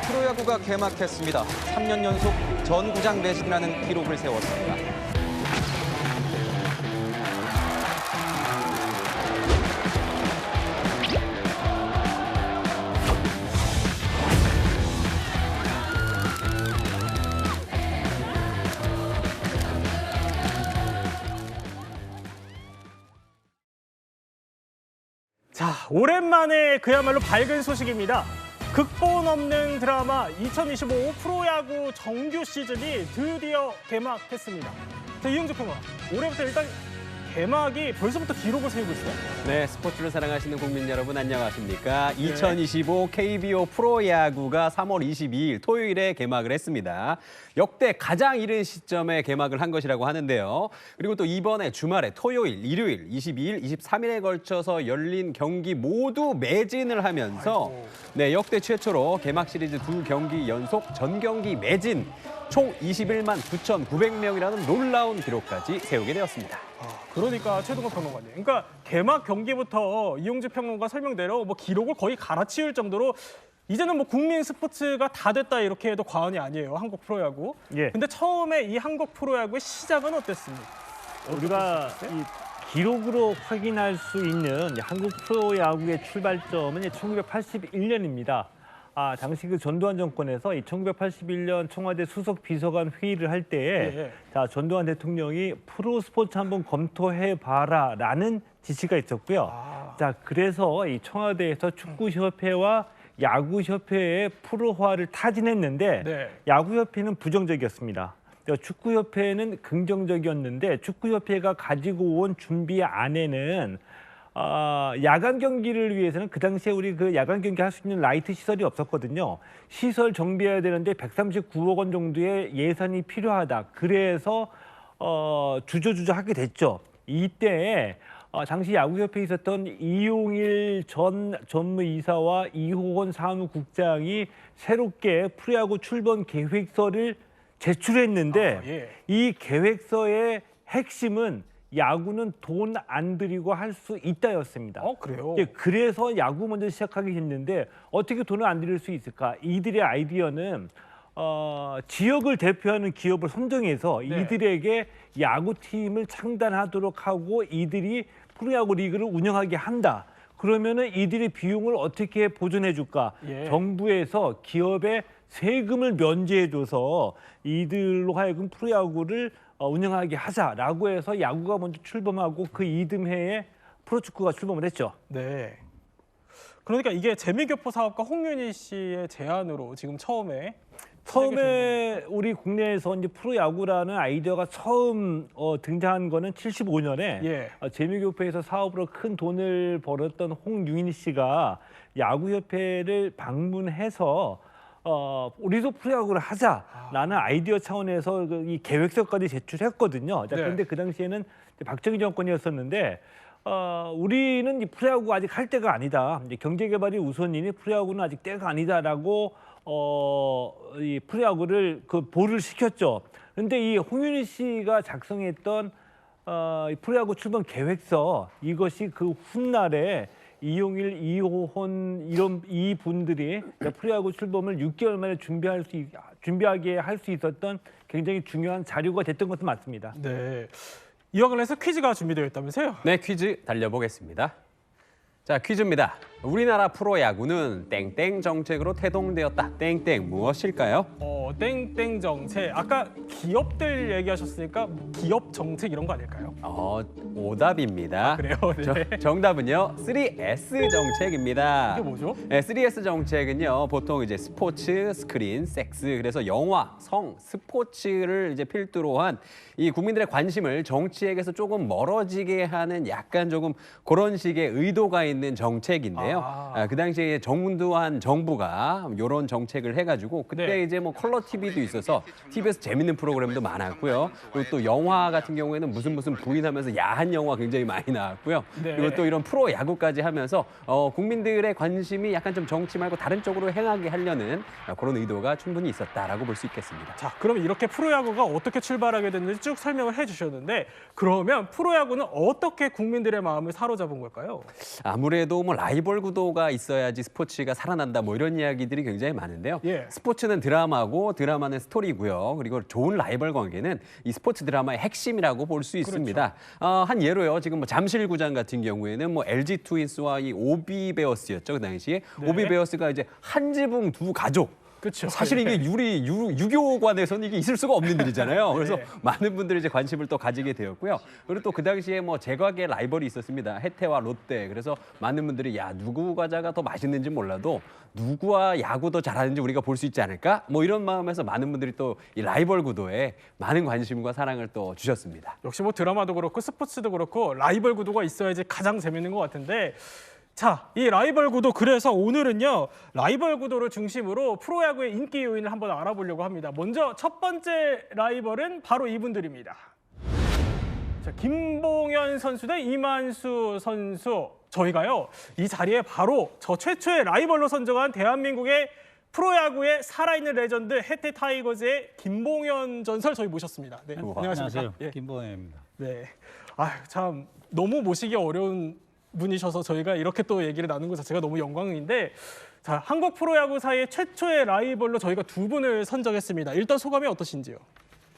프로야구가 개막했습니다. 3년 연속 전구장 매진이라는 기록을 세웠습니다. 자, 오랜만에 그야말로 밝은 소식입니다. 극본 없는 드라마 2025 프로야구 정규 시즌이 드디어 개막했습니다. 자, 이용재 평론, 올해부터 일단 개막이 벌써부터 기록을 세우고 있어요. 네, 스포츠를 사랑하시는 국민 여러분 안녕하십니까? 2025 KBO 프로야구가 3월 22일 토요일에 개막을 했습니다. 역대 가장 이른 시점에 개막을 한 것이라고 하는데요. 그리고 또 이번에 주말에 토요일, 일요일, 22일, 23일에 걸쳐서 열린 경기 모두 매진을 하면서 네, 역대 최초로 개막 시리즈 2경기 연속 전경기 매진 총 21만 9,900명이라는 놀라운 기록까지 세우게 되었습니다. 그러니까 최동호 평론가님, 그러니까 개막 경기부터 이용재 평론가 설명대로 뭐 기록을 거의 갈아치울 정도로 이제는 뭐 국민 스포츠가 다 됐다 이렇게 해도 과언이 아니에요, 한국 프로야구. 예. 근데 처음에 이 한국 프로야구의 시작은 어땠습니까? 우리가 이 기록으로 확인할 수 있는 한국 프로야구의 출발점은 1981년입니다. 당시 그 전두환 정권에서 이 1981년 청와대 수석 비서관 회의를 할 때에 자, 전두환 대통령이 프로 스포츠 한번 검토해 봐라라는 지시가 있었고요. 자, 그래서 이 청와대에서 축구협회와 야구협회의 프로화를 타진했는데 야구협회는 부정적이었습니다. 축구협회는 긍정적이었는데 축구협회가 가지고 온 준비 안에는 야간 경기를 위해서는 그 당시에 우리 그 야간 경기 할 수 있는 라이트 시설이 없었거든요. 시설 정비해야 되는데 139억 원 정도의 예산이 필요하다. 그래서 주저주저 하게 됐죠. 이때 당시 야구협회에 있었던 이용일 전 전무이사와 이호건 사무국장이 새롭게 프로야구 출범 계획서를 제출했는데 이 계획서의 핵심은 야구는 돈 안 들이고 할 수 있다였습니다. 그래요? 그래서 야구 먼저 시작하기 했는데 어떻게 돈을 안 들일 수 있을까? 이들의 아이디어는 지역을 대표하는 기업을 선정해서 이들에게 야구팀을 창단하도록 하고 이들이 프로야구 리그를 운영하게 한다. 그러면은 이들의 비용을 어떻게 보존해 줄까? 정부에서 기업에 세금을 면제해줘서 이들로 하여금 프로야구를 운영하게 하자라고 해서 야구가 먼저 출범하고 그 이듬해에 프로축구가 출범을 했죠. 네. 그러니까 이게 재미교포 사업가 홍윤희 씨의 제안으로 지금 처음에 우리 국내에서 이제 프로야구라는 아이디어가 처음 등장한 거는 75년에 재미교포에서 사업으로 큰 돈을 벌었던 홍윤희 씨가 야구협회를 방문해서 우리도 프로야구를 하자라는 아이디어 차원에서 이 계획서까지 제출했거든요. 그런데 그 당시에는 박정희 정권이었었는데 우리는 이 프로야구 아직 할 때가 아니다. 이제 경제개발이 우선이니 프로야구는 아직 때가 아니다라고 이 프로야구를 보를 시켰죠. 그런데 이 홍윤희 씨가 작성했던 이 프로야구 출범 계획서 이것이 그 훗날에 이용일, 이호혼 이 분들이 프로야구 출범을 6개월 만에 준비하게 할 수 있었던 굉장히 중요한 자료가 됐던 것도 맞습니다. 네. 이와 관련해서 퀴즈가 준비되어 있다면서요? 네, 퀴즈 달려보겠습니다. 자, 퀴즈입니다. 우리나라 프로야구는 땡땡 정책으로 태동되었다. 땡땡 무엇일까요? 땡땡 정책. 아까 기업들 얘기하셨으니까 기업 정책 이런 거 아닐까요? 오답입니다. 그래요? 네. 정답은요, 3S 정책입니다. 이게 뭐죠? 네, 3S 정책은요, 보통 이제 스포츠, 스크린, 섹스, 그래서 영화, 성, 스포츠를 이제 필두로 한 이 국민들의 관심을 정치에게서 조금 멀어지게 하는 약간 조금 그런 식의 의도가 있는 정책인데요. 그 당시에 전두환 정부가 이런 정책을 해가지고 그때 이제 뭐 컬러 TV도 있어서 TV에서 재밌는 프로그램도 많았고요. 그리고 또 영화 같은 경우에는 무슨 부인하면서 야한 영화 굉장히 많이 나왔고요. 그리고 또 이런 프로 야구까지 하면서 국민들의 관심이 약간 좀 정치 말고 다른 쪽으로 행하게 하려는 그런 의도가 충분히 있었다라고 볼 수 있겠습니다. 자, 그럼 이렇게 프로야구가 어떻게 출발하게 됐는지 쭉 설명을 해주셨는데 그러면 프로야구는 어떻게 국민들의 마음을 사로잡은 걸까요? 아무래도 뭐 라이벌 라이벌 구도가 있어야지 스포츠가 살아난다 뭐 이런 이야기들이 굉장히 많은데요. 예. 스포츠는 드라마고 드라마는 스토리고요. 그리고 좋은 라이벌 관계는 이 스포츠 드라마의 핵심이라고 볼 수 있습니다. 한 예로요. 지금 뭐 잠실구장 같은 경우에는 뭐 LG 트윈스와 이 오비 베어스였죠. 그 당시에 네. 오비 베어스가 이제 한 지붕 두 가족. 그렇죠. 사실 이게 유교관에서는 이게 있을 수가 없는 일이잖아요. 그래서 네. 많은 분들이 이제 관심을 또 가지게 되었고요. 그리고 또 그 당시에 뭐 제과계 라이벌이 있었습니다. 해태와 롯데. 그래서 많은 분들이 야 누구 과자가 더 맛있는지 몰라도 누구와 야구 더 잘하는지 우리가 볼 수 있지 않을까? 뭐 이런 마음에서 많은 분들이 또 이 라이벌 구도에 많은 관심과 사랑을 또 주셨습니다. 역시 뭐 드라마도 그렇고 스포츠도 그렇고 라이벌 구도가 있어야지 가장 재밌는 것 같은데 자, 이 라이벌 구도 그래서 오늘은요 라이벌 구도를 중심으로 프로야구의 인기 요인을 한번 알아보려고 합니다. 먼저 첫 번째 라이벌은 바로 이분들입니다. 자, 김봉현 선수 대 이만수 선수. 저희가요 이 자리에 바로 저 최초의 라이벌로 선정한 대한민국의 프로야구의 살아있는 레전드 해태 타이거즈의 김봉현 전설 저희 모셨습니다. 네, 안녕하십니까? 안녕하세요. 예. 김봉현입니다. 네. 참 너무 모시기 어려운 분이셔서 저희가 이렇게 또 얘기를 나누는 것 자체가 너무 영광인데 자, 한국 프로야구사의 최초의 라이벌로 저희가 두 분을 선정했습니다. 일단 소감이 어떠신지요?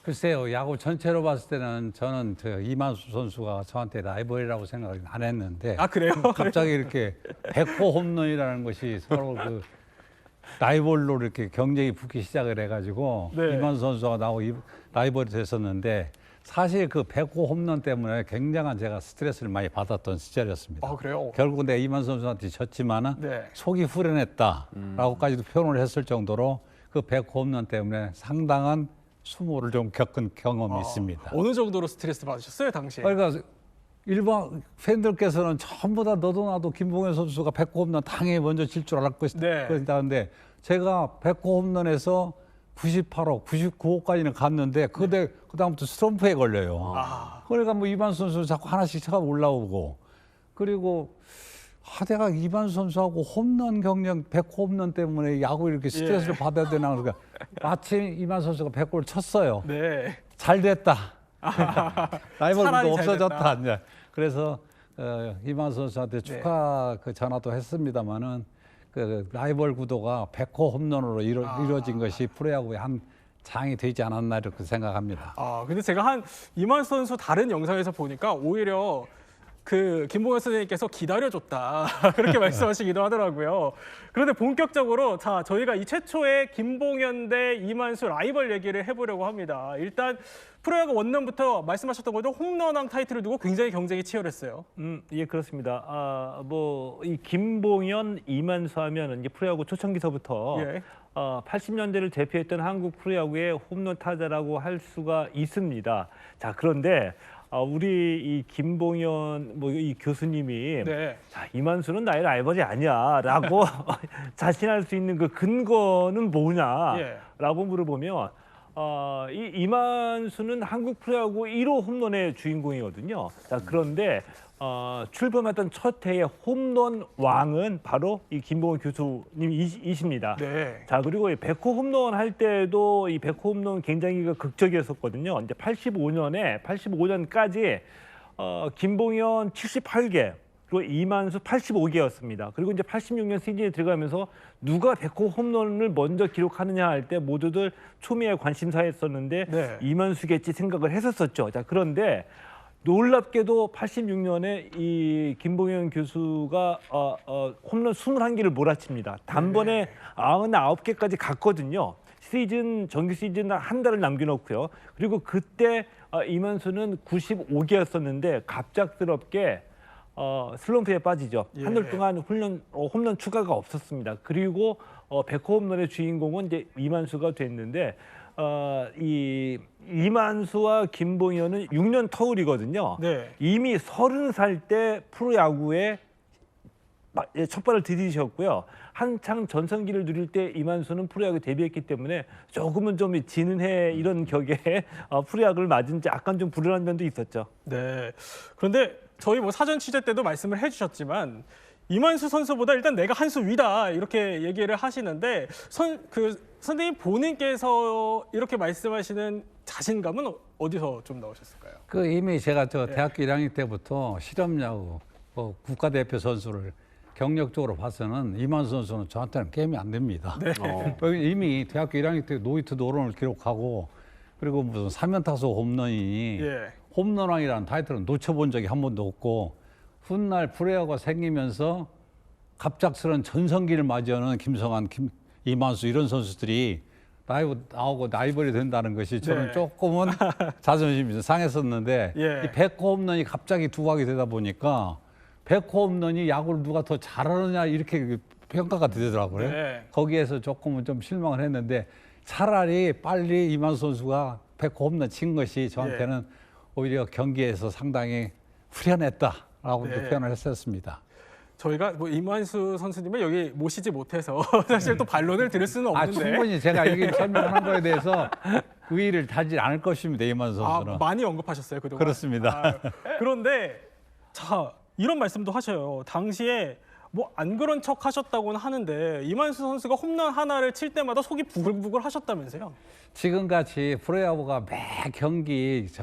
글쎄요, 야구 전체로 봤을 때는 저는 이만수 선수가 저한테 라이벌이라고 생각을 안 했는데 아, 그래요? 갑자기 이렇게 100호 홈런이라는 것이 서로 그 라이벌로 이렇게 경쟁이 붙기 시작을 해가지고 네. 이만수 선수가 나하고 라이벌이 됐었는데 사실 그 100호 홈런 때문에 굉장한 제가 스트레스를 많이 받았던 시절이었습니다. 아, 그래요? 결국 내 이만수 선수한테 졌지만은 네. 속이 후련했다라고까지도 표현을 했을 정도로 그 100호 홈런 때문에 상당한 수모를 좀 겪은 경험이 있습니다. 어느 정도로 스트레스 받으셨어요, 당시에? 그러니까 일반 팬들께서는 전부 다 너도 나도 김봉현 선수가 100호 홈런 당연히 먼저 칠 줄 알았을 네. 것이다는데 제가 100호 홈런에서 98호, 99호까지는 갔는데 그다음부터 스럼프에 걸려요. 그러니까 뭐 이만수 선수 자꾸 하나씩 차가 올라오고 그리고 내가 이만수 선수하고 홈런 경력 100호 홈런 때문에 야구 이렇게 스트레스를 받아야 되나 그러니까 마침 이만수 선수가 100호를 쳤어요. 네. 잘 됐다. 라이벌도 차라리 잘 없어졌다. 이제. 그래서 이만수 선수한테 축하 그 전화도 했습니다마는 그 라이벌 구도가 100호 홈런으로 이루어진 것이 프로야구의 한 장이 되지 않았나 이렇게 생각합니다. 근데 제가 한 이만수 선수 다른 영상에서 보니까 오히려 그 김봉현 선생님께서 기다려줬다 그렇게 말씀하시기도 하더라고요. 그런데 본격적으로 자 저희가 이 최초의 김봉현 대 이만수 라이벌 얘기를 해보려고 합니다. 일단 프로야구 원년부터 말씀하셨던 것처럼 홈런왕 타이틀을 두고 굉장히 경쟁이 치열했어요. 예, 그렇습니다. 뭐 이 김봉현, 이만수 하면 이제 프로야구 초창기서부터 예. 80년대를 대표했던 한국 프로야구의 홈런 타자라고 할 수가 있습니다. 자, 그런데 우리 이 김봉현 뭐 이 교수님이 네. 자, 이만수는 나의 라이벌이 아니야라고 자신할 수 있는 그 근거는 뭐냐라고 예. 물어보면 이만수는 한국 프로야구 1호 홈런의 주인공이거든요. 자, 그런데 출범했던 첫 해의 홈런 왕은 바로 이 김봉현 교수님이십니다. 네. 자, 그리고 이 100호 홈런 할 때도 이 100호 홈런 굉장히 극적이었었거든요. 이제 85년까지 김봉현 78개, 그리고 이만수 85개였습니다. 그리고 이제 86년 시즌에 들어가면서 누가 100호 홈런을 먼저 기록하느냐 할 때 모두들 초미의 관심사였었는데 네. 이만수겠지 생각을 했었었죠. 자, 그런데 놀랍게도 86년에 이 김봉현 교수가 홈런 21개를 몰아칩니다. 단번에 99개까지 갔거든요. 정규 시즌 한 달을 남겨놓고요. 그리고 그때 이만수는 95개였었는데 갑작스럽게 슬럼프에 빠지죠. 한 달 동안 홈런 추가가 없었습니다. 그리고 100호 홈런의 주인공은 이제 이만수가 됐는데 이만수와 김봉현은 6년 터울이거든요. 네. 이미 30살 때 프로야구에 첫 발을 디디셨고요. 한창 전성기를 누릴 때 이만수는 프로야구 데뷔했기 때문에 조금은 좀 지는 해 이런 격에 프로야구를 맞은 지 약간 좀 불안한 면도 있었죠. 네. 그런데 저희 뭐 사전 취재 때도 말씀을 해주셨지만 이만수 선수보다 일단 내가 한 수 위다 이렇게 얘기를 하시는데 선생님 본인께서 이렇게 말씀하시는 자신감은 어디서 좀 나오셨을까요? 이미 제가 대학교 1학년 때부터 실업야구 국가대표 선수를 경력적으로 봐서는 이만수 선수는 저한테는 게임이 안 됩니다. 네. 이미 대학교 1학년 때 노히트 노런을 기록하고 그리고 무슨 3연 타석 홈런이 예. 홈런왕이라는 타이틀을 놓쳐본 적이 한 번도 없고 훗날 프로야구가 생기면서 갑작스런 전성기를 맞이하는 김성환, 이만수 이런 선수들이 나오고 라이벌이 된다는 것이 저는 네. 조금은 자존심이 좀 상했었는데 예. 이 100호 홈런이 갑자기 두각이 되다 보니까 100호 홈런이 야구를 누가 더 잘하느냐 이렇게 평가가 되더라고요. 네. 거기에서 조금은 좀 실망을 했는데 차라리 빨리 이만수 선수가 100호 홈런 친 것이 저한테는 오히려 경기에서 상당히 후련했다라고 네. 표현을 했었습니다. 저희가 뭐 이만수 선수님을 여기 모시지 못해서 사실 또 반론을 들을 수는 없는데. 충분히 제가 여기 설명하는 거에 대해서 의의를 타지 않을 것입니다. 이만수 선수는. 많이 언급하셨어요 그동안. 그렇습니다. 그런데 자 이런 말씀도 하셔요. 당시에 뭐 안 그런 척 하셨다고는 하는데 이만수 선수가 홈런 하나를 칠 때마다 속이 부글부글 하셨다면서요? 지금같이 프로야구가 매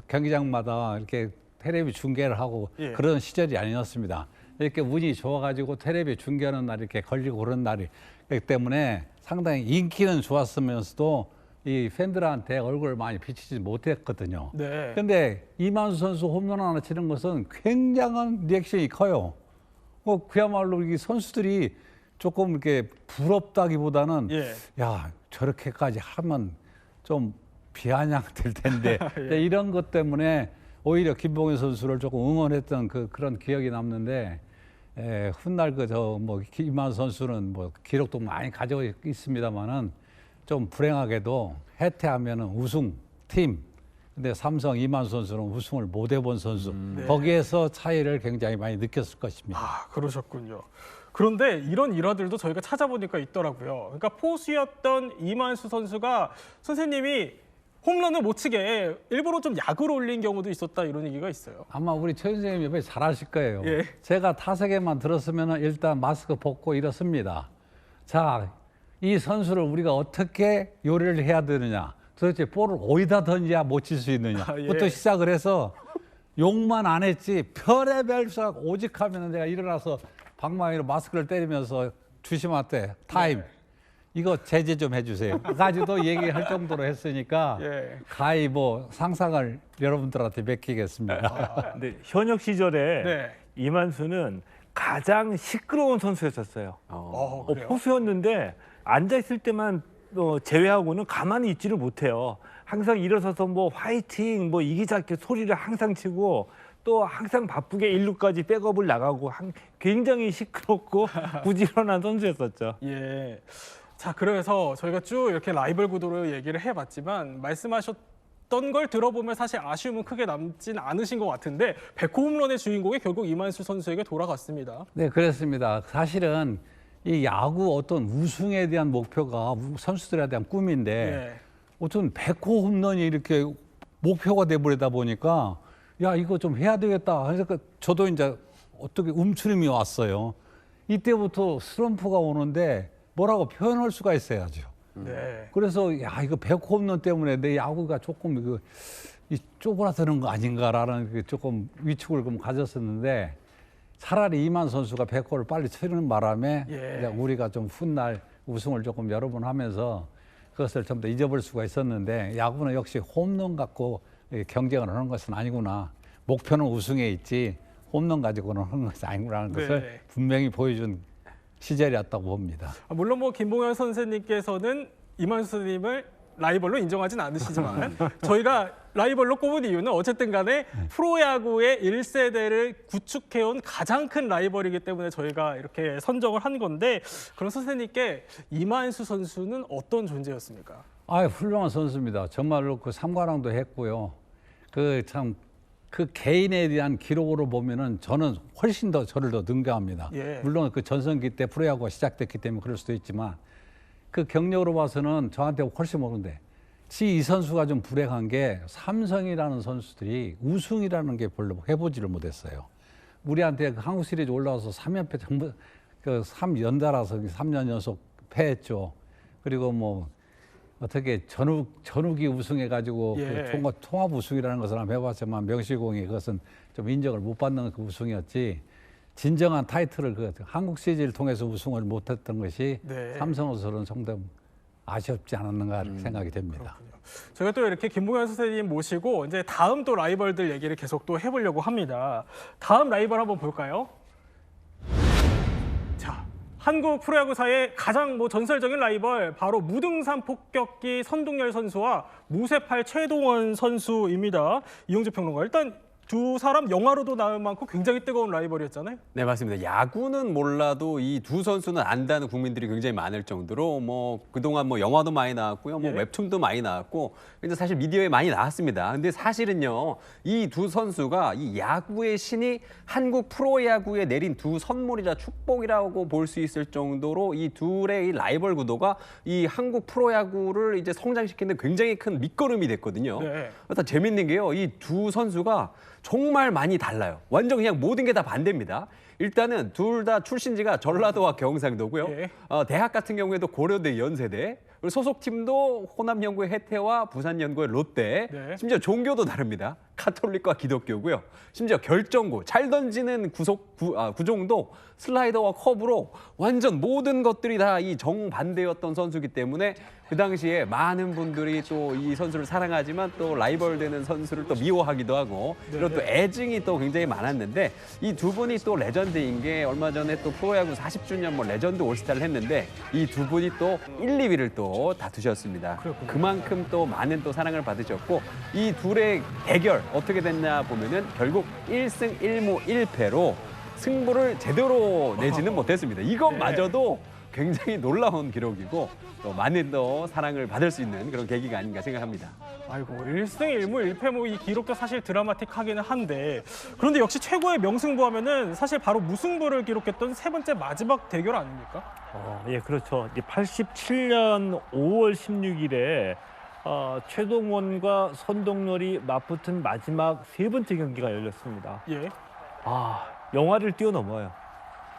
경기장마다 이렇게 텔레비 중계를 하고 예. 그런 시절이 아니었습니다. 이렇게 운이 좋아가지고 텔레비 중계하는 날이 이렇게 걸리고 그런 날이 그렇기 때문에 상당히 인기는 좋았으면서도 이 팬들한테 얼굴을 많이 비치지 못했거든요. 네. 근데 이만수 선수 홈런 하나 치는 것은 굉장한 리액션이 커요. 그야말로 이 선수들이 조금 이렇게 부럽다기보다는 예. 야 저렇게까지 하면 좀 비아냥될 텐데 예. 이런 것 때문에 오히려 김봉현 선수를 조금 응원했던 그런 기억이 남는데 훗날 이만수 선수는 뭐 기록도 많이 가지고 있습니다만은 좀 불행하게도 해태하면은 우승 팀. 근데 삼성 이만수 선수는 우승을 못 해본 선수. 거기에서 차이를 굉장히 많이 느꼈을 것입니다. 아 그러셨군요. 그런데 이런 일화들도 저희가 찾아보니까 있더라고요. 그러니까 포수였던 이만수 선수가 선생님이 홈런을 못 치게 일부러 좀 약을 올린 경우도 있었다 이런 얘기가 있어요. 아마 우리 최 선생님이 옆에 잘 아실 거예요. 예. 제가 타석에만 들었으면 일단 마스크 벗고 이렇습니다. 자, 이 선수를 우리가 어떻게 요리를 해야 되느냐. 도대체 볼을 어디다 던져야 못 칠 수 있느냐부터 예. 시작을 해서 욕만 안 했지 별의별 수학 오직 하면 내가 일어나서 방망이로 마스크를 때리면서 주심한테 타임. 이거 제재 좀 해주세요. 까지도 얘기할 정도로 했으니까 예. 가히 뭐 상상을 여러분들한테 맡기겠습니다. 근데 현역 시절에 네. 이만수는 가장 시끄러운 선수였었어요. 그래요? 포수였는데 앉아 있을 때만 제외하고는 가만히 있지를 못해요. 항상 일어서서 뭐 화이팅, 뭐 이기자 이렇게 소리를 항상 치고 또 항상 바쁘게 1루까지 백업을 나가고 굉장히 시끄럽고 부지런한 선수였었죠. 예. 자, 그래서 저희가 쭉 이렇게 라이벌 구도로 얘기를 해봤지만 말씀하셨던 걸 들어보면 사실 아쉬움은 크게 남진 않으신 것 같은데 100호 홈런의 주인공이 결국 이만수 선수에게 돌아갔습니다. 네, 그렇습니다. 사실은 이 야구 어떤 우승에 대한 목표가 선수들에 대한 꿈인데 예. 어떤 100호 홈런이 이렇게 목표가 돼버리다 보니까 야 이거 좀 해야 되겠다. 그래서 저도 이제 어떻게 움츠림이 왔어요. 이때부터 슬럼프가 오는데 뭐라고 표현할 수가 있어야죠. 네. 그래서 야 이거 100호 홈런 때문에 내 야구가 조금 쪼그라드는 거 아닌가라는 조금 위축을 좀 가졌었는데 차라리 이만 선수가 100호를 빨리 치는 바람에 예. 이제 우리가 좀 훗날 우승을 조금 여러 번 하면서 그것을 좀 더 잊어버릴 수가 있었는데 야구는 역시 홈런 갖고 경쟁을 하는 것은 아니구나. 목표는 우승에 있지 홈런 가지고는 하는 것이 아니구나라는 것을 네. 분명히 보여준 시절이었다고 봅니다. 물론 뭐 김봉현 선생님께서는 이만수 선생님을 라이벌로 인정하진 않으시지만 저희가 라이벌로 꼽은 이유는 어쨌든 간에 프로야구의 1세대를 구축해온 가장 큰 라이벌이기 때문에 저희가 이렇게 선정을 한 건데 그럼 선생님께 이만수 선수는 어떤 존재였습니까? 훌륭한 선수입니다. 정말로 그 삼관왕도 했고요. 그 개인에 대한 기록으로 보면은 저는 훨씬 더 저를 더 능가합니다. 예. 물론 그 전성기 때 프로야구가 시작됐기 때문에 그럴 수도 있지만 그 경력으로 봐서는 저한테 훨씬 모르는데 이 선수가 좀 불행한 게 삼성이라는 선수들이 우승이라는 게 별로 해보지를 못했어요. 우리한테 그 한국 시리즈 올라와서 3연패 전부 3연달아서 3년 연속 패했죠. 그리고 뭐 어떻게 전욱이 우승해가지고 예. 그 통합 우승이라는 것을 한번 해봤지만 명실공히 그것은 좀 인정을 못 받는 그 우승이었지. 진정한 타이틀을 한국 시리즈를 통해서 우승을 못했던 것이 네. 삼성으로서는 상당히 아쉽지 않았는가 생각이 됩니다. 저희가 또 이렇게 김봉현 선생님 모시고 이제 다음 또 라이벌들 얘기를 계속 또 해보려고 합니다. 다음 라이벌 한번 볼까요? 자, 한국 프로야구사의 가장 전설적인 라이벌 바로 무등산 폭격기 선동열 선수와 무쇠팔 최동원 선수입니다. 이용주 평론가, 일단 두 사람 영화로도 나올 많고 굉장히 뜨거운 라이벌이었잖아요. 네, 맞습니다. 야구는 몰라도 이 두 선수는 안다는 국민들이 굉장히 많을 정도로 그동안 영화도 많이 나왔고요. 예. 웹툰도 많이 나왔고 근데 사실 미디어에 많이 나왔습니다. 근데 사실은요. 이 두 선수가 이 야구의 신이 한국 프로야구에 내린 두 선물이자 축복이라고 볼 수 있을 정도로 이 둘의 이 라이벌 구도가 이 한국 프로야구를 이제 성장시키는 데 굉장히 큰 밑거름이 됐거든요. 네. 일단 재밌는 게요. 이 두 선수가 정말 많이 달라요. 완전 그냥 모든 게 다 반대입니다. 일단은 둘 다 출신지가 전라도와 경상도고요. 예. 대학 같은 경우에도 고려대 연세대, 그리고 소속팀도 호남연구의 해태와 부산연구의 롯데, 네. 심지어 종교도 다릅니다. 카톨릭과 기독교고요. 심지어 결정구, 잘 던지는 구종도 슬라이더와 커브로 완전 모든 것들이 다 이 정반대였던 선수이기 때문에 그 당시에 많은 분들이 또 이 선수를 사랑하지만 또 라이벌 되는 선수를 또 미워하기도 하고 이런 또 애증이 또 굉장히 많았는데 이 두 분이 또 레전드인 게 얼마 전에 또 프로야구 40주년 레전드 올스타를 했는데 이 두 분이 또 1, 2위를 또 다투셨습니다. 그만큼 또 많은 또 사랑을 받으셨고 이 둘의 대결 어떻게 됐냐 보면은 결국 1승 1무 1패로 승부를 제대로 내지는 못했습니다. 이것마저도 굉장히 놀라운 기록이고 또 많은 또 사랑을 받을 수 있는 그런 계기가 아닌가 생각합니다. 아이고, 1승 1무 1패 이 기록도 사실 드라마틱하기는 한데 그런데 역시 최고의 명승부 하면은 사실 바로 무승부를 기록했던 세 번째 마지막 대결 아닙니까? 예, 그렇죠. 87년 5월 16일에 최동원과 선동열이 맞붙은 마지막 세 번째 경기가 열렸습니다. 예. 영화를 뛰어넘어요.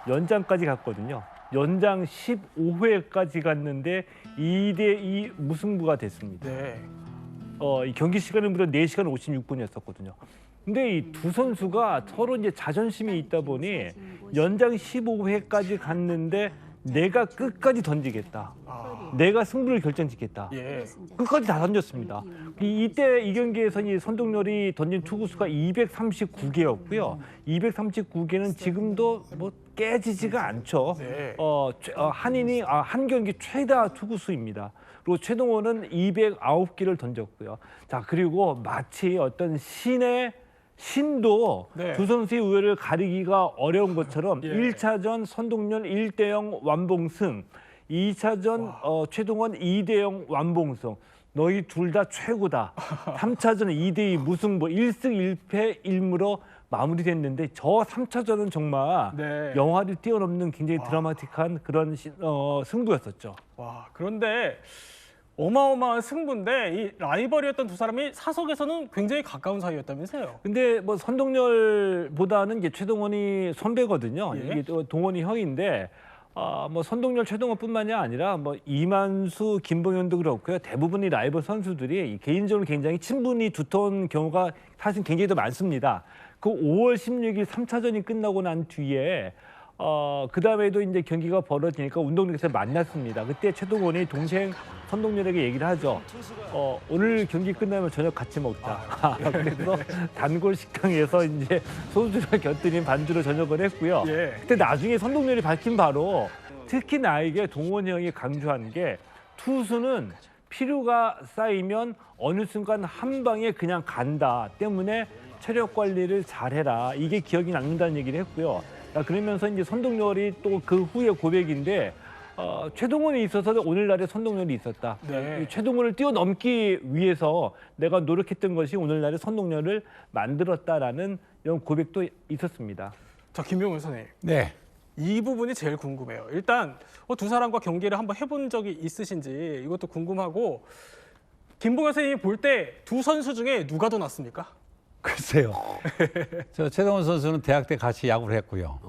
연장까지 갔거든요. 연장 15회까지 갔는데 2대2 무승부가 됐습니다. 네. 이 경기 시간은 무려 4시간 56분이었었거든요. 근데 이 두 선수가 서로 이제 자존심이 있다 보니 연장 15회까지 갔는데 내가 끝까지 던지겠다. 내가 승부를 결정짓겠다. 예. 끝까지 다 던졌습니다. 이때 이 경기에서 이 선동열이 던진 투구수가 239개였고요. 239개는 지금도 깨지지가 않죠. 네. 한인이 한 경기 최다 투구수입니다. 그리고 최동원은 209개를 던졌고요. 자, 그리고 마치 어떤 신도 네. 두 선수의 우열을 가리기가 어려운 것처럼 예. 1차전 선동열 1대0 완봉승, 2차전 최동원 2대0 완봉승. 너희 둘 다 최고다. 3차전 2대2 무승부 1승 1패 1무로 마무리됐는데 저 3차전은 정말 네. 영화를 뛰어넘는 굉장히 드라마틱한 그런 승부였었죠. 와, 그런데 어마어마한 승부인데 이 라이벌이었던 두 사람이 사석에서는 굉장히 가까운 사이였다면서요? 근데 선동열보다는 이제 최동원이 선배거든요. 예. 이게 또 동원이 형인데 선동열, 최동원뿐만이 아니라 이만수, 김봉현도 그렇고요. 대부분의 라이벌 선수들이 개인적으로 굉장히 친분이 두터운 경우가 사실 굉장히 더 많습니다. 그 5월 16일 3차전이 끝나고 난 뒤에 그 다음에도 이제 경기가 벌어지니까 운동장에서 만났습니다. 그때 최동원이 동생 선동열에게 얘기를 하죠. 오늘 경기 끝나면 저녁 같이 먹자. 그래서 단골 식당에서 이제 소주를 곁들인 반주로 저녁을 했고요. 예. 그때 나중에 선동열이 밝힌 바로 특히 나에게 동원이 형이 강조한 게 투수는 피로가 쌓이면 어느 순간 한 방에 그냥 간다 때문에 체력 관리를 잘해라. 이게 기억이 남는다는 얘기를 했고요. 그러면서 이제 선동열이 또 그 후에 고백인데 최동원이 있어서 오늘날의 선동열이 있었다. 네. 이 최동원을 뛰어넘기 위해서 내가 노력했던 것이 오늘날의 선동열을 만들었다라는 이런 고백도 있었습니다. 자, 김병훈 선생님. 네. 이 부분이 제일 궁금해요. 일단 두 사람과 경기를 한번 해본 적이 있으신지 이것도 궁금하고 김봉현 선생님이 볼 때 두 선수 중에 누가 더 낫습니까? 글쎄요. 저 최동원 선수는 대학 때 같이 야구를 했고요.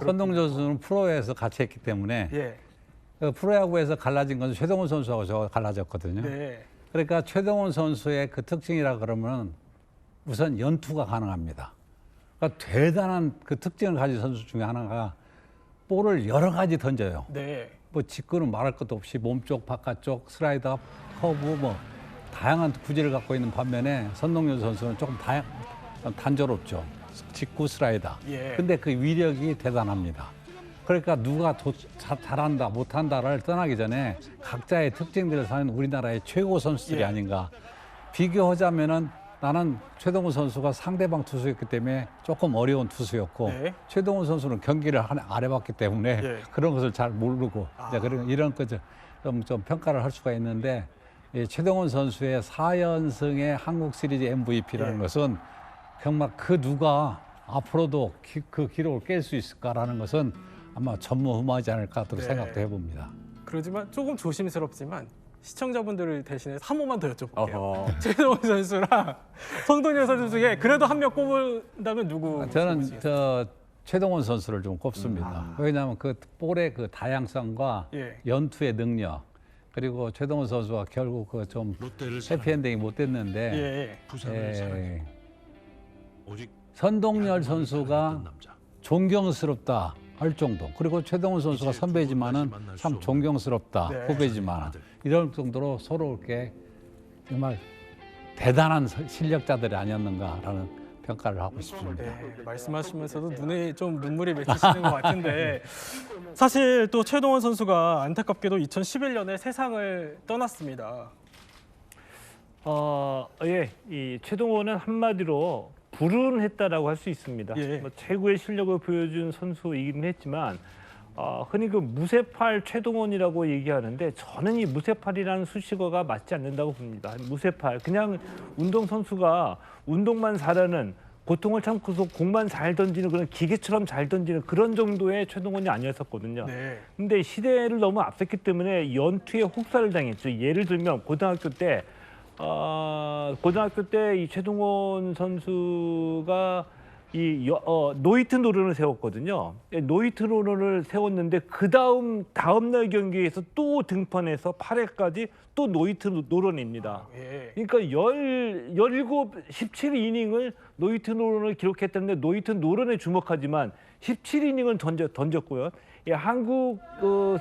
선동열 선수는 프로에서 같이 했기 때문에 예. 그 프로야구에서 갈라진 건 최동원 선수하고 저 갈라졌거든요. 네. 그러니까 최동원 선수의 그 특징이라 그러면 우선 연투가 가능합니다. 그러니까 대단한 그 특징을 가진 선수 중에 하나가 볼을 여러 가지 던져요. 네. 뭐 직구는 말할 것도 없이 몸쪽, 바깥쪽, 슬라이더, 커브 뭐 다양한 구질을 갖고 있는 반면에 선동열 선수는 조금 단조롭죠. 직구, 슬라이더. 예. 근데 그 위력이 대단합니다. 그러니까 누가 잘한다, 못한다를 떠나기 전에 각자의 특징들을 사는 우리나라의 최고 선수들이 예. 아닌가. 비교하자면은 나는 최동훈 선수가 상대방 투수였기 때문에 조금 어려운 투수였고 네. 최동훈 선수는 경기를 안 해봤기 때문에 예. 그런 것을 잘 모르고 이제 이런 것을 좀 평가를 할 수가 있는데 이 최동훈 선수의 4연승의 한국 시리즈 MVP라는 예. 것은 정말 그 누가 앞으로도 그 기록을 깰 수 있을까라는 것은 아마 전무후무하지 않을까 또 네. 생각도 해봅니다. 그러지만 조금 조심스럽지만 시청자분들을 대신해 한 번만 더 여쭤볼게요. 어허. 최동원 선수랑 성동열 선수 중에 그래도 한 명 꼽는다면 누구? 저는 최동원 선수를 좀 꼽습니다. 왜냐하면 그 볼의 그 다양성과 예. 연투의 능력 그리고 최동원 선수가 결국 그 좀 해피엔딩이 못 됐는데 예. 선동열 선수가 존경스럽다 할 정도. 그리고 최동원 선수가 선배지만은 참 존경스럽다 네. 후배지만 이럴 정도로 서로 이렇게 정말 대단한 실력자들이 아니었는가라는 평가를 하고 싶습니다. 네, 말씀하시면서도 눈에 좀 눈물이 맺히시는 것 같은데 사실 또 최동원 선수가 안타깝게도 2011년에 세상을 떠났습니다. 예, 이 최동원은 한마디로 불운했다라고 할 수 있습니다. 예. 뭐 최고의 실력을 보여준 선수이긴 했지만 흔히 그 무쇠팔 최동원이라고 얘기하는데 저는 이 무쇠팔이라는 수식어가 맞지 않는다고 봅니다. 무쇠팔 그냥 운동 선수가 운동만 잘하는 고통을 참고서 공만 잘 던지는 그런 기계처럼 잘 던지는 그런 정도의 최동원이 아니었었거든요. 네. 근데 시대를 너무 앞섰기 때문에 연투에 혹사를 당했죠. 예를 들면 고등학교 때 이 최동원 선수가 노히트 노런을 세웠거든요. 노히트 노런을 세웠는데 다음 날 경기에서 또 등판해서 8회까지 또 노히트 노런입니다. 예. 그러니까 17이닝을 노히트 노런을 기록했다는데 노히트 노런에 주목하지만 17이닝을 던졌고요. 한국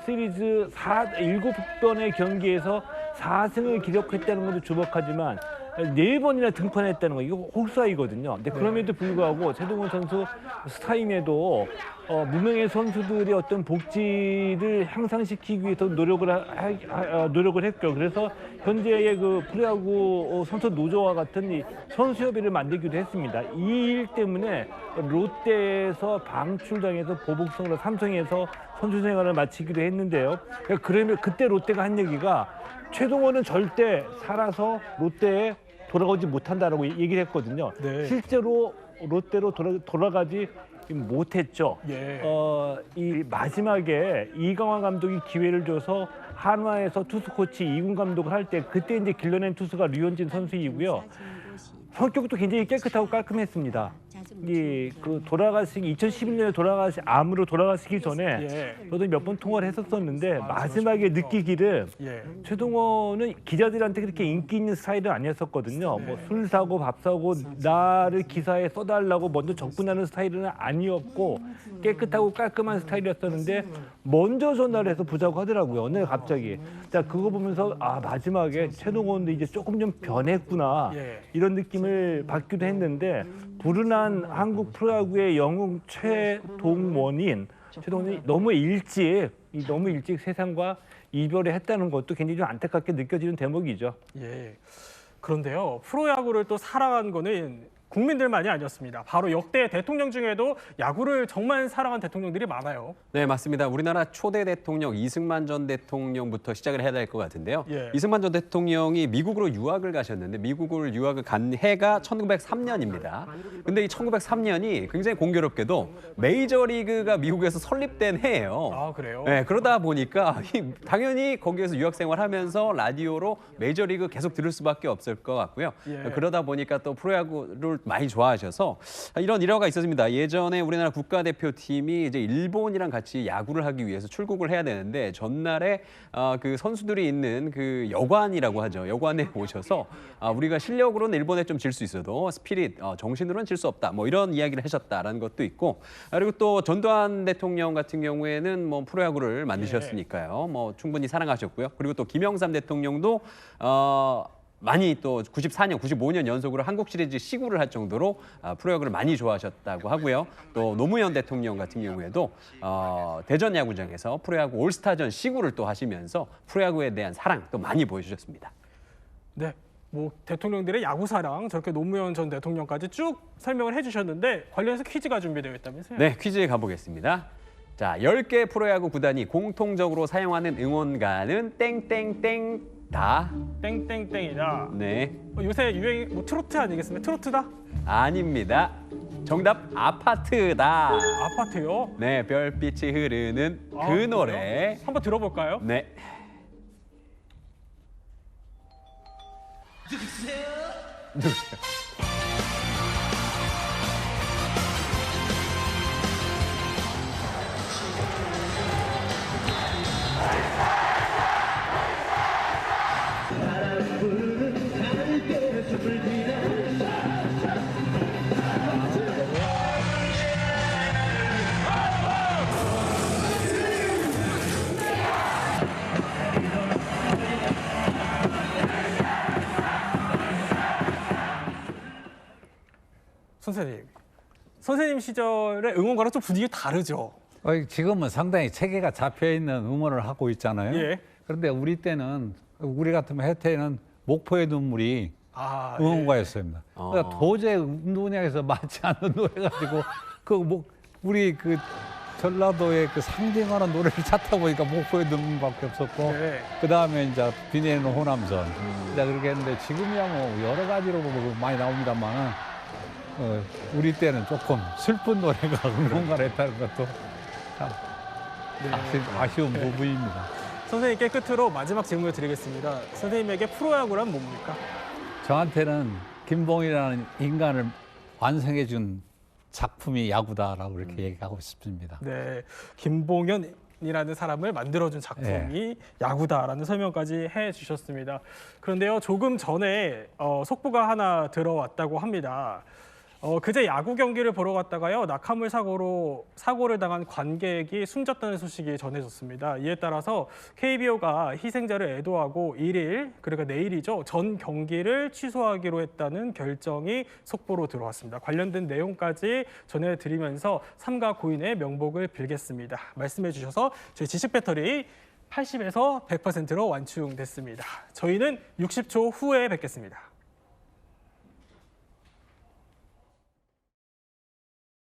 시리즈 7번의 경기에서 4승을 기록했다는 것도 주목하지만 4번이나 등판했다는 거 이거 혹사이거든요. 근데 그럼에도 불구하고 최동원 선수 스타임에도 무명의 선수들의 어떤 복지를 향상시키기 위해서 노력을 했고요. 그래서 현재의 그 프로야구 선수 노조와 같은 이 선수협의를 만들기도 했습니다. 이 일 때문에 롯데에서 방출당해서 보복성으로 삼성에서 선수 생활을 마치기도 했는데요. 그러면 그때 롯데가 한 얘기가 최동원은 절대 살아서 롯데에 돌아오지 못한다라고 얘기를 했거든요. 네. 실제로 롯데로 돌아가지 못했죠. 예. 이 마지막에 이강환 감독이 기회를 줘서 한화에서 투수 코치 이군 감독을 할 때 그때 이제 길러낸 투수가 류현진 선수이고요. 성격도 굉장히 깨끗하고 깔끔했습니다. 그 2011년에 암으로 돌아가시기 전에 예. 저도 몇 번 통화를 했었는데 마지막에 느끼기를 예. 최동원은 기자들한테 그렇게 인기 있는 스타일은 아니었었거든요. 뭐 술 사고 밥 사고 나를 기사에 써달라고 먼저 접근하는 스타일은 아니었고 깨끗하고 깔끔한 스타일이었었는데 먼저 전화를 해서 보자고 하더라고요. 어느 날 갑자기. 자 그거 보면서 마지막에 최동원도 이제 조금 좀 변했구나 예. 이런 느낌을 받기도 했는데 불운한 한국 프로야구의 영웅 최동원인 최동원이 너무 일찍 세상과 이별을 했다는 것도 굉장히 좀 안타깝게 느껴지는 대목이죠. 예. 그런데요, 프로야구를 또 사랑한 거는 국민들만이 아니었습니다. 바로 역대 대통령 중에도 야구를 정말 사랑한 대통령들이 많아요. 네, 맞습니다. 우리나라 초대 대통령 이승만 전 대통령부터 시작을 해야 될 것 같은데요. 예. 이승만 전 대통령이 미국으로 유학을 가셨는데 미국을 유학을 간 해가 1903년입니다. 근데 이 1903년이 굉장히 공교롭게도 메이저리그가 미국에서 설립된 해예요. 아, 그래요? 네, 그러다 보니까 당연히 거기에서 유학 생활하면서 라디오로 메이저리그 계속 들을 수밖에 없을 것 같고요. 예. 그러다 보니까 또 프로야구를 많이 좋아하셔서 이런 일화가 있었습니다. 예전에 우리나라 국가대표팀이 이제 일본이랑 같이 야구를 하기 위해서 출국을 해야 되는데 전날에 그 선수들이 있는 그 여관이라고 하죠. 여관에 오셔서 우리가 실력으로는 일본에 좀 질 수 있어도 스피릿, 정신으로는 질 수 없다. 뭐 이런 이야기를 하셨다라는 것도 있고 그리고 또 전두환 대통령 같은 경우에는 뭐 프로야구를 만드셨으니까요. 뭐 충분히 사랑하셨고요. 그리고 또 김영삼 대통령도 많이 또 94년, 95년 연속으로 한국 시리즈 시구를 할 정도로 프로야구를 많이 좋아하셨다고 하고요. 또 노무현 대통령 같은 경우에도 대전 야구장에서 프로야구 올스타전 시구를 또 하시면서 프로야구에 대한 사랑 또 많이 보여주셨습니다. 네. 뭐 대통령들의 야구 사랑 저렇게 노무현 전 대통령까지 쭉 설명을 해주셨는데 관련해서 퀴즈가 준비되어 있다면서요? 네, 퀴즈에 가보겠습니다. 자, 10개 프로야구 구단이 공통적으로 사용하는 응원가는 땡땡땡다. 땡땡땡이다. 네, 요새 유행 뭐 트로트 아니겠습니까? 트로트다? 아닙니다. 정답 아파트다. 아파트요? 네, 별빛이 흐르는 아, 그 그래요? 노래. 한번 들어볼까요? 네. 누구세요? 선생님 시절의 응원가랑 좀 분위기 다르죠? 지금은 상당히 체계가 잡혀 있는 응원을 하고 있잖아요. 예. 그런데 우리 때는 우리 같으면 해태는 목포의 눈물이 응원가였습니다. 그러니까 도저히 운동장에서 맞지 않는 노래 가지고 우리 그 전라도의 그 상징하는 노래를 찾다 보니까 목포의 눈물밖에 없었고 네. 그 다음에 이제 비 내리는 호남선 이제 그렇게 했는데 지금이야 뭐 여러 가지로 뭐 많이 나옵니다만은 우리 때는 조금 슬픈 노래가 응원가를 했다는 것도 참 아쉬운 부분입니다. 선생님께 끝으로 마지막 질문을 드리겠습니다. 선생님에게 프로야구란 뭡니까? 저한테는 김봉이라는 인간을 완성해 준 작품이 야구다라고 이렇게 얘기하고 싶습니다. 네, 김봉현이라는 사람을 만들어준 작품이 야구다라는 설명까지 해주셨습니다. 그런데요, 조금 전에 속보가 하나 들어왔다고 합니다. 그제 야구 경기를 보러 갔다가요, 낙하물 사고를 당한 관객이 숨졌다는 소식이 전해졌습니다. 이에 따라서 KBO가 희생자를 애도하고 1일, 그러니까 내일이죠, 전 경기를 취소하기로 했다는 결정이 속보로 들어왔습니다. 관련된 내용까지 전해드리면서 삼가 고인의 명복을 빌겠습니다. 말씀해 주셔서 저희 지식 배터리 80에서 100%로 완충됐습니다. 저희는 60초 후에 뵙겠습니다.